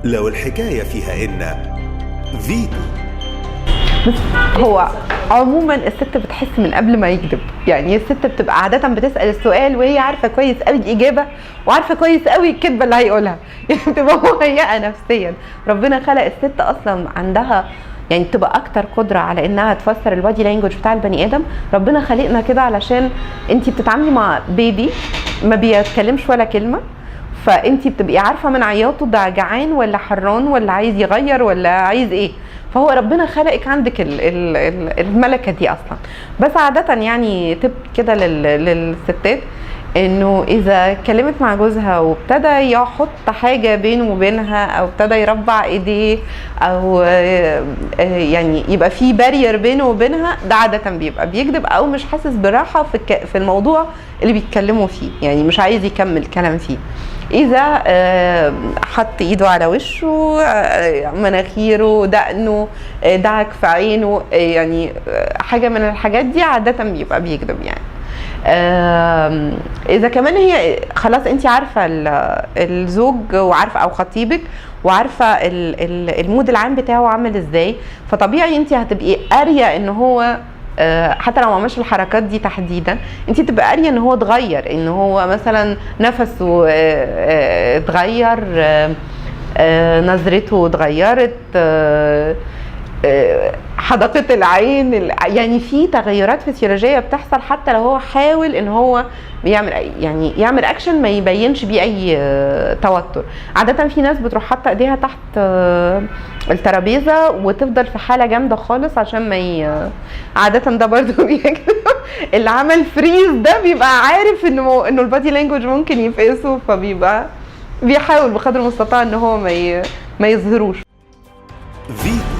لو الحكاية فيها إن فيتو. بس هو عموما الست بتحس من قبل ما يكذب، يعني الست بتبقى عادة بتسأل السؤال وهي عارفة كويس قوي الإجابة وعارفة كويس قوي الكذبة اللي هيقولها، يعني بتبقى مهيئة نفسيا. ربنا خلق الست أصلا عندها يعني تبقى أكتر قدرة على إنها تفسر البادي لانجوج بتاع البني آدم. ربنا خلقنا كده علشان أنتي بتتعاملي مع بيبي ما بيتكلمش ولا كلمة، فأنتي بتبقي عارفة من عياطه ده جعان ولا حران ولا عايز يغير ولا عايز إيه. فهو ربنا خلقك عندك الملكه دي اصلا. بس عاده يعني تب كده للستات انه اذا اتكلمت مع جوزها وابتدى يحط حاجه بينه وبينها او ابتدى يربع ايديه او يعني يبقى في بارير بينه وبينها، ده عاده بيبقى بيكذب او مش حاسس براحه في الموضوع اللي بيتكلموا فيه، يعني مش عايز يكمل كلام فيه. اذا حط ايده على وشه، مناخيره، دقنه، دعك في عينه، يعني حاجه من الحاجات دي عاده بيبقى بيكذب يعني. اذا كمان هي خلاص انت عارفه الزوج وعارفه او خطيبك وعارفه المود العام بتاعه عامل ازاي، فطبيعي انت هتبقي قاريه ان هو حتى لو ما عملش الحركات دي تحديدا انت تبقى قاريه ان هو اتغير، ان هو مثلا نفسه اتغير، نظرته اتغيرت، حدقة العين، يعني في تغيرات فسيولوجية بتحصل حتى لو هو حاول ان هو يعمل اكشن ما يبينش بيه اي توتر. عادة في ناس بتروح حاطه ايديها تحت الترابيزة وتفضل في حالة جامدة خالص عشان ما عادة ده برضو اللي عمل فريز ده بيبقى عارف انه البادي لانجوج ممكن يفقسه، فبيبقى بيحاول بقدر المستطاع ان هو ما يظهروش. فيتو.